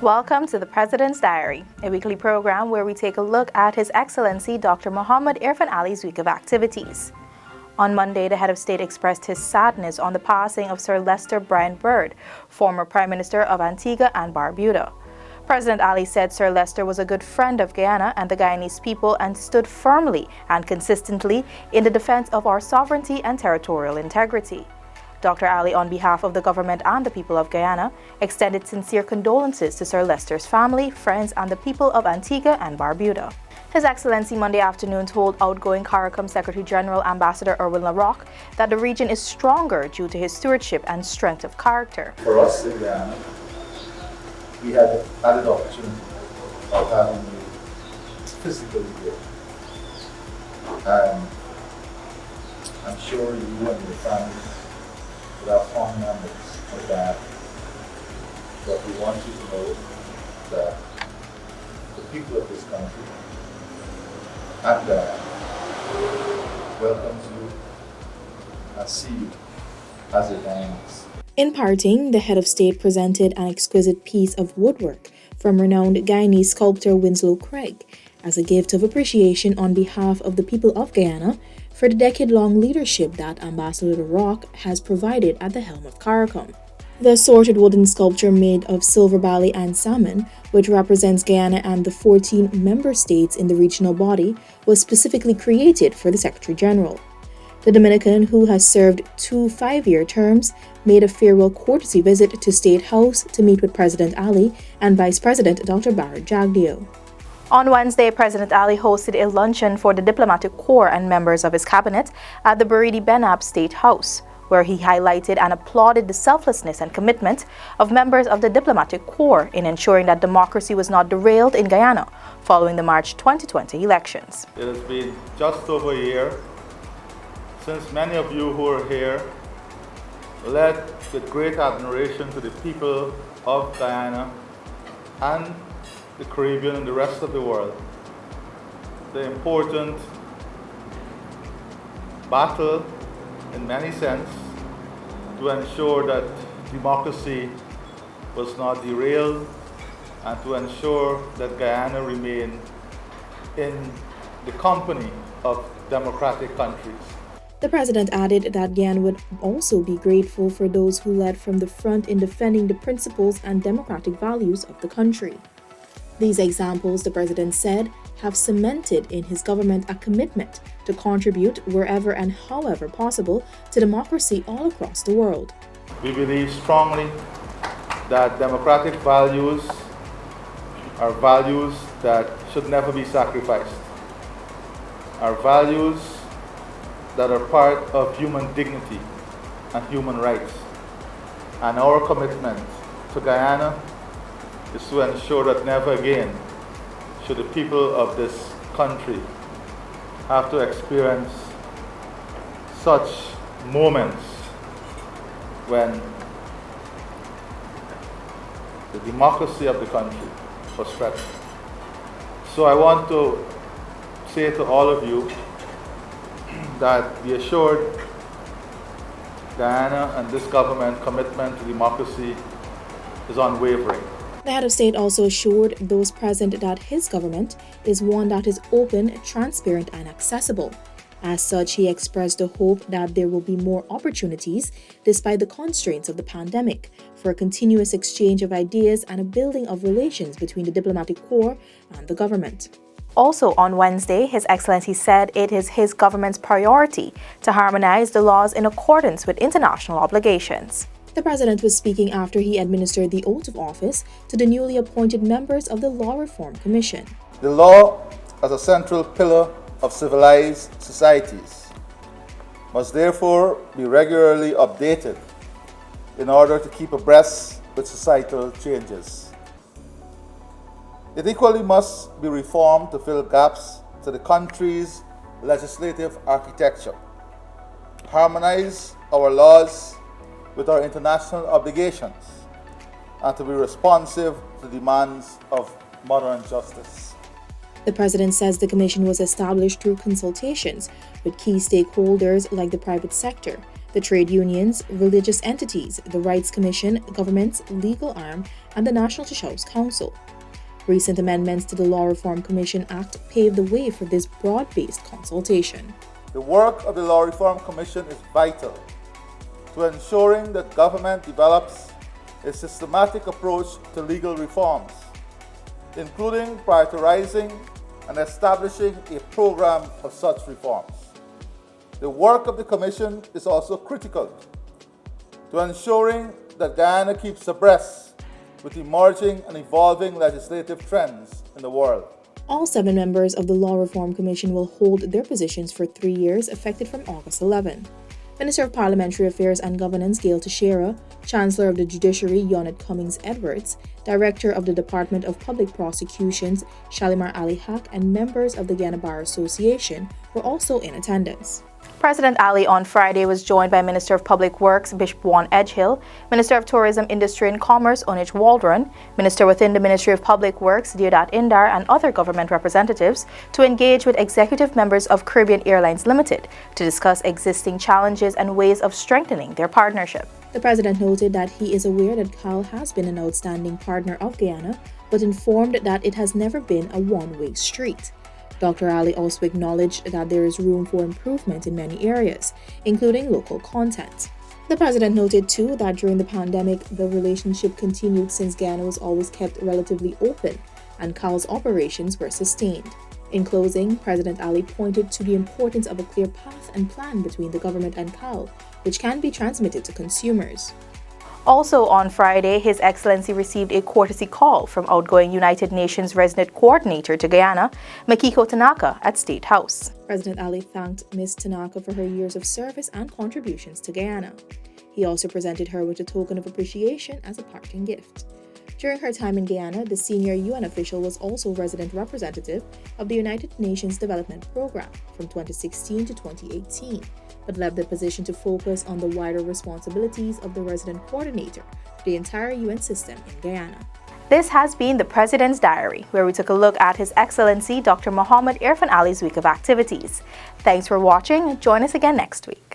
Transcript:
Welcome to the President's Diary, a weekly program where we take a look at His Excellency Dr. Muhammad Irfaan Ali's week of activities. On Monday, the head of state expressed his sadness on the passing of Sir Lester Bryan Bird, former Prime Minister of Antigua and Barbuda. President Ali said Sir Lester was a good friend of Guyana and the Guyanese people and stood firmly and consistently in the defense of our sovereignty and territorial integrity. Dr. Ali, on behalf of the government and the people of Guyana, extended sincere condolences to Sir Lester's family, friends, and the people of Antigua and Barbuda. His Excellency Monday afternoon told outgoing CARICOM Secretary General Ambassador Erwin LaRocque that the region is stronger due to his stewardship and strength of character. For us in Guyana, we had the added opportunity of having you physically here. And I'm sure you and your family would have fond memories of that. But we want you to know that the people of this country and Guyana welcomes you and see you as a Guyanese. In parting, the head of state presented an exquisite piece of woodwork from renowned Guyanese sculptor Winslow Craig as a gift of appreciation on behalf of the people of Guyana for the decade-long leadership that Ambassador LaRocque has provided at the helm of CARICOM. The assorted wooden sculpture made of silver bally and salmon, which represents Guyana and the 14 member states in the regional body, was specifically created for the Secretary General. The Dominican, who has served 2 5-year terms, made a farewell courtesy visit to State House to meet with President Ali and Vice President Dr. Barrett Jagdeo. On Wednesday, President Ali hosted a luncheon for the diplomatic corps and members of his cabinet at the Buridi Benab State House, where he highlighted and applauded the selflessness and commitment of members of the diplomatic corps in ensuring that democracy was not derailed in Guyana following the March 2020 elections. It has been just over a year since many of you who are here led with great admiration to the people of Guyana and the Caribbean and the rest of the world the important battle in many sense to ensure that democracy was not derailed and to ensure that Guyana remained in the company of democratic countries. The president added that Guyana would also be grateful for those who led from the front in defending the principles and democratic values of the country. These examples, the president said, have cemented in his government a commitment to contribute wherever and however possible to democracy all across the world. We believe strongly that democratic values are values that should never be sacrificed, are values that are part of human dignity and human rights. And our commitment to Guyana is to ensure that never again should the people of this country have to experience such moments when the democracy of the country was threatened. So I want to say to all of you that be assured Guyana and this government commitment to democracy is unwavering. The head of state also assured those present that his government is one that is open, transparent, and accessible. As such, he expressed the hope that there will be more opportunities, despite the constraints of the pandemic, for a continuous exchange of ideas and a building of relations between the diplomatic corps and the government. Also on Wednesday, His Excellency said it is his government's priority to harmonize the laws in accordance with international obligations. The president was speaking after he administered the oath of office to the newly appointed members of the Law Reform Commission. The law, as a central pillar of civilized societies, must therefore be regularly updated in order to keep abreast with societal changes. It equally must be reformed to fill gaps to the country's legislative architecture, harmonize our laws with our international obligations, and to be responsive to the demands of modern justice. The president says the commission was established through consultations with key stakeholders like the private sector, The trade unions, religious entities, the Rights Commission, government's legal arm, and the National Tishaus Council. Recent amendments to the Law Reform Commission Act paved the way for this broad-based consultation. The work of the Law Reform Commission is vital to ensuring that government develops a systematic approach to legal reforms, including prioritizing and establishing a program of such reforms. The work of the Commission is also critical to ensuring that Guyana keeps abreast with emerging and evolving legislative trends in the world. All 7 members of the Law Reform Commission will hold their positions for 3 years, effective from August 11. Minister of Parliamentary Affairs and Governance Gail Teixeira, Chancellor of the Judiciary Yonet Cummings Edwards, Director of the Department of Public Prosecutions Shalimar Ali Haq, and members of the Guyana Bar Association were also in attendance. President Ali on Friday was joined by Minister of Public Works Bishop Juan Edgehill, Minister of Tourism, Industry and Commerce Onich Waldron, Minister within the Ministry of Public Works Deodat Indar, and other government representatives to engage with executive members of Caribbean Airlines Limited to discuss existing challenges and ways of strengthening their partnership. The President noted that he is aware that CAL has been an outstanding partner of Guyana, but informed that it has never been a one-way street. Dr. Ali also acknowledged that there is room for improvement in many areas, including local content. The President noted too that during the pandemic, the relationship continued since Guyana was always kept relatively open and CAL's operations were sustained. In closing, President Ali pointed to the importance of a clear path and plan between the government and CAL, which can be transmitted to consumers. Also on Friday, His Excellency received a courtesy call from outgoing United Nations Resident Coordinator to Guyana, Makiko Tanaka, at State House. President Ali thanked Ms. Tanaka for her years of service and contributions to Guyana. He also presented her with a token of appreciation as a parting gift. During her time in Guyana, the senior UN official was also resident representative of the United Nations Development Programme from 2016 to 2018, but left the position to focus on the wider responsibilities of the resident coordinator for the entire UN system in Guyana. This has been the President's Diary, where we took a look at His Excellency Dr. Mohammed Irfaan Ali's week of activities. Thanks for watching. Join us again next week.